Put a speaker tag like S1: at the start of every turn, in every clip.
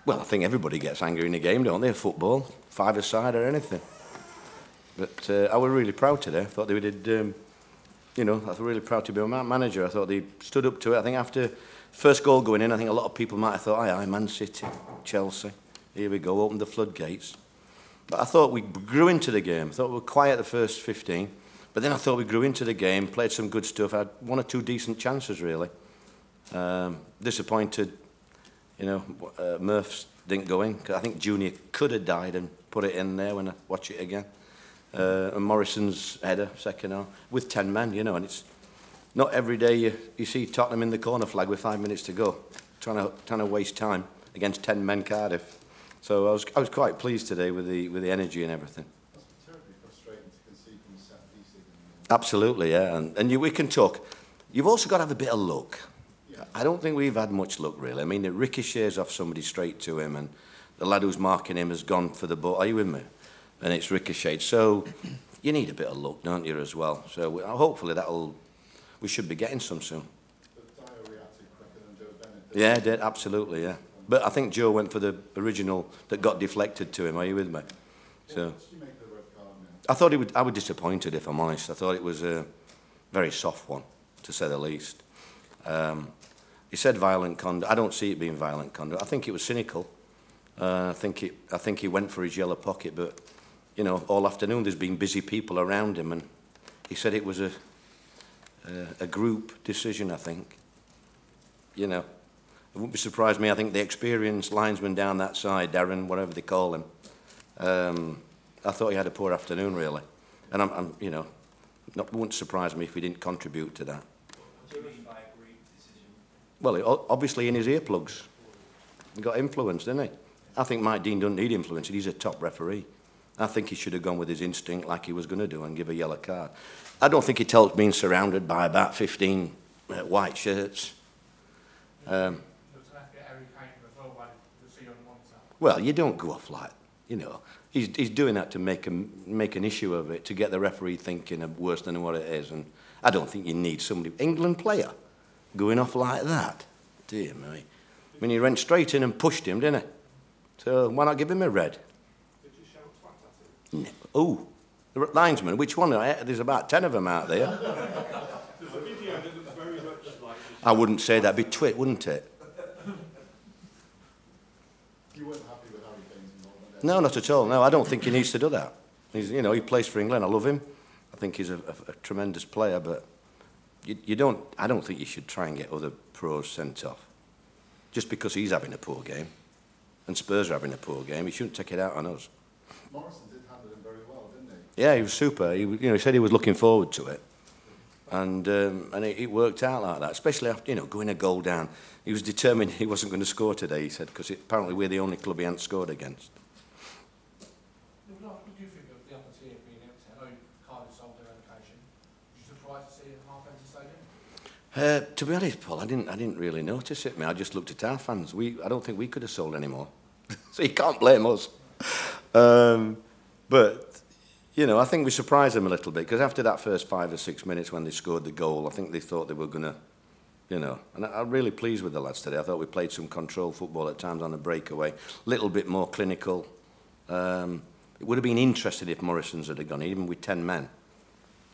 S1: Well, I think everybody gets angry in a game, don't they? Football, five-a-side or anything. But I was really proud today. I thought they did, you know, I was really proud to be a manager. I thought they stood up to it. I think after first goal going in, I think a lot of people might have thought, aye, Man City, Chelsea, here we go, open the floodgates. But I thought we grew into the game. I thought we were quiet the first 15. But then I thought we grew into the game, played some good stuff, had one or two decent chances, really. Disappointed, you know, Murph's didn't go in. I think Junior could have died and put it in there when I watch it again. And Morrison's header, second half, with 10 men, you know, and it's not every day you see Tottenham in the corner flag with 5 minutes to go, trying to waste time against 10 men Cardiff. So I was quite pleased today with the energy and everything.
S2: That's terribly frustrating to concede from the set piece.
S1: Absolutely, yeah, and we can talk. You've also got to have a bit of luck. Yeah. I don't think we've had much luck really. I mean, it ricochets off somebody straight to him, and the lad who's marking him has gone for the ball. Are you with me? And it's ricocheted. So you need a bit of luck, don't you, as well? So hopefully we should be getting some soon.
S2: But Dyer reacted quicker than Joe Bennett.
S1: Yeah, did, absolutely, yeah. But I think Joe went for the original that got deflected to him. Are you with me? So
S2: what did you make of the red card now?
S1: I thought I was disappointed, if I'm honest. I thought it was a very soft one, to say the least. He said violent conduct. I don't see it being violent conduct. I think it was cynical. I think he went for his yellow pocket, but you know, all afternoon there's been busy people around him, and he said it was a group decision. I think, you know, it wouldn't be surprised me. I think the experienced linesman down that side, Darren, whatever they call him, I thought he had a poor afternoon really, and I'm you know, wouldn't surprise me if he didn't contribute to that.
S3: What do you mean by a group decision?
S1: Well, obviously in his earplugs, he got influenced, didn't he? I think Mike Dean doesn't need influence. He's a top referee. I think he should have gone with his instinct like he was going to do and give a yellow card. I don't think it helps being surrounded by about 15 white shirts.
S4: Harry Kane as well,
S1: well, you don't go off like, you know. He's doing that to make an issue of it, to get the referee thinking worse than what it is. And I don't think you need somebody, England player, going off like that. Dear me. I mean, he went straight in and pushed him, didn't he? So why not give him a red?
S4: Did you shout twat at him?
S1: No. Oh, the linesman, which one? There's about 10 of them out there.
S4: There's a video that looks very much like this.
S1: I wouldn't say that. It'd be twit, wouldn't it?
S2: You weren't happy with Harry Kane's involvement?
S1: No, not at all. No, I don't think he needs to do that. You know, he plays for England. I love him. I think he's a tremendous player, but I don't think you should try and get other pros sent off. Just because he's having a poor game and Spurs are having a poor game, he shouldn't take it out on us.
S2: Morrison did handle him very well, didn't he?
S1: Yeah, he was super. He said he was looking forward to it. And it worked out like that, especially after, going a goal down. He was determined he wasn't going to score today, he said, because apparently we're the only club he hadn't scored against.
S4: What do you think of the upper tier being empty? I know Cardiff sold their allocation. Were you surprised to see it in half-empty stadium?
S1: To be honest, Paul, I didn't really notice it. I just looked at our fans. I don't think we could have sold any more. So you can't blame us. But I think we surprised them a little bit, because after that first 5 or 6 minutes when they scored the goal, I think they thought they were going to, and I'm really pleased with the lads today. I thought we played some control football at times on the breakaway, a little bit more clinical. It would have been interesting if Morrison's had gone, even with 10 men,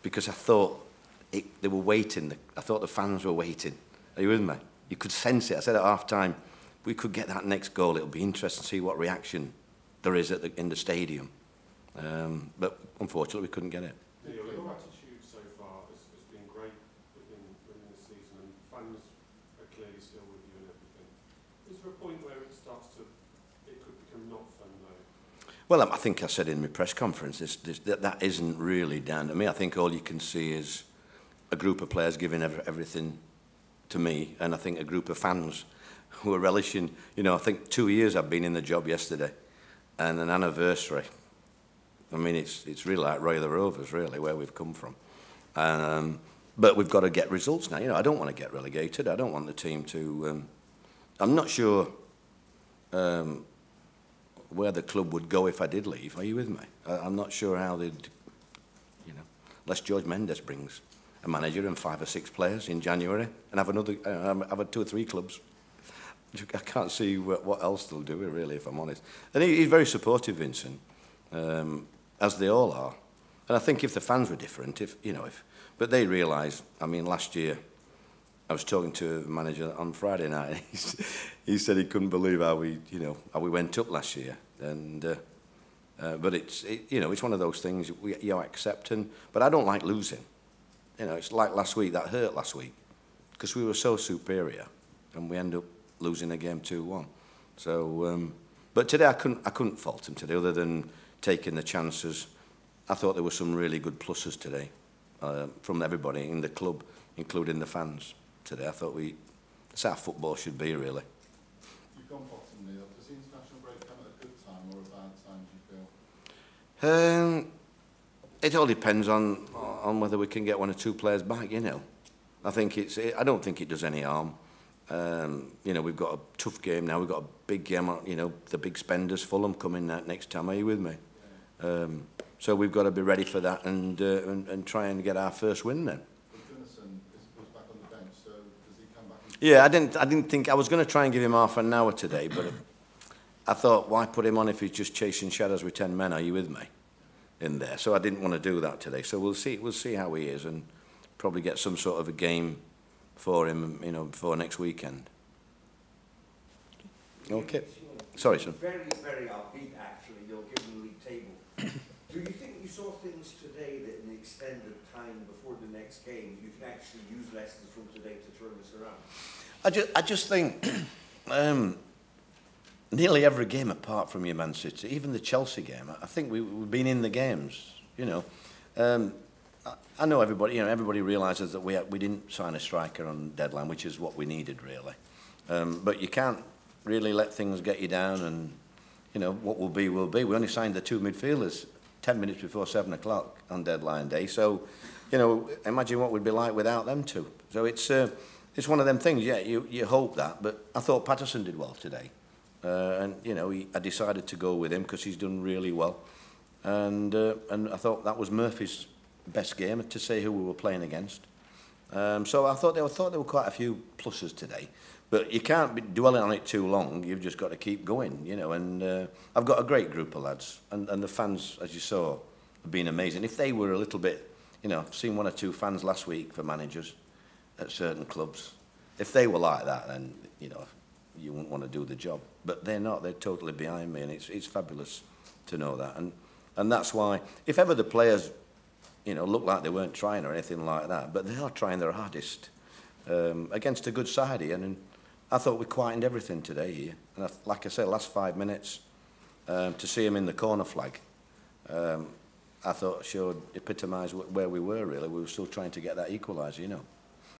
S1: because I thought they were waiting. I thought the fans were waiting. Are you with me? You could sense it. I said at half-time, if we could get that next goal, it'll be interesting to see what reaction there is in the stadium. But unfortunately, we couldn't get it.
S4: Your attitude so far has been great within the season, and fans are clearly still with you and everything. Is there a point where it could become not fun though?
S1: Well, I think I said in my press conference, that isn't really down to me. I think all you can see is a group of players giving everything to me, and I think a group of fans who are relishing. I think 2 years I've been in the job yesterday, and an anniversary. I mean, it's really like Roy of the Rovers, really, where we've come from. But we've got to get results now. I don't want to get relegated. I don't want the team to... I'm not sure where the club would go if I did leave. Are you with me? I'm not sure how they'd... Unless George Mendes brings a manager and 5 or 6 players in January and have 2 or 3 clubs. I can't see what else they'll do, really, if I'm honest. And he's very supportive, Vincent, as they all are. And I think if the fans were different, but they realise, I mean, last year, I was talking to the manager on Friday night. He said he couldn't believe how we went up last year. And but it's one of those things you accept. But I don't like losing. It's like last week. That hurt last week because we were so superior, and we end up losing a game 2-1. So, but today I couldn't fault him today, other than taking the chances. I thought there were some really good pluses today from everybody in the club, including the fans. Today, I thought that's how football should be, really.
S2: You've gone bottom, Neil. Does the international break come at a good time or a bad time, do you feel?
S1: It all depends on whether we can get 1 or 2 players back. I think I don't think it does any harm. We've got a tough game now. We've got a big game. The big spenders, Fulham, coming next time. Are you with me? Yeah. So we've got to be ready for that and try and get our first win then. Yeah, I didn't think I was going to try and give him half an hour today, but I thought, why put him on if he's just chasing shadows with 10 men? Are you with me? In there, so I didn't want to do that today. So we'll see how he is, and probably get some sort of a game for him, before next weekend. Okay. Sorry, son.
S5: Very, very upbeat, actually. You're given the league table. Do you think you saw things today that in the extended time before the next game, you can actually use lessons from today to turn this around?
S1: I just think nearly every game apart from your Man City, even the Chelsea game, I think we've been in the games. I know everybody. Everybody realises that we didn't sign a striker on deadline, which is what we needed, really. But you can't really let things get you down, and what will be will be. We only signed the 2 midfielders 10 minutes before 7 o'clock on deadline day. So, imagine what we'd be like without them two. So it's one of them things. Yeah, you hope that. But I thought Patterson did well today, and I decided to go with him because he's done really well, and I thought that was Murphy's best game to say who we were playing against. So I thought there were quite a few pluses today. But you can't be dwelling on it too long. You've just got to keep going, And I've got a great group of lads, and the fans, as you saw, have been amazing. If they were a little bit, I've seen 1 or 2 fans last week for managers at certain clubs. If they were like that, then you wouldn't want to do the job. But they're not. They're totally behind me, and it's fabulous to know that. And that's why, if ever the players, look like they weren't trying or anything like that, but they are trying their hardest against a good side here. And I thought we quietened everything today here. And like I said, last 5 minutes, to see him in the corner flag, I thought epitomised where we were, really. We were still trying to get that equaliser,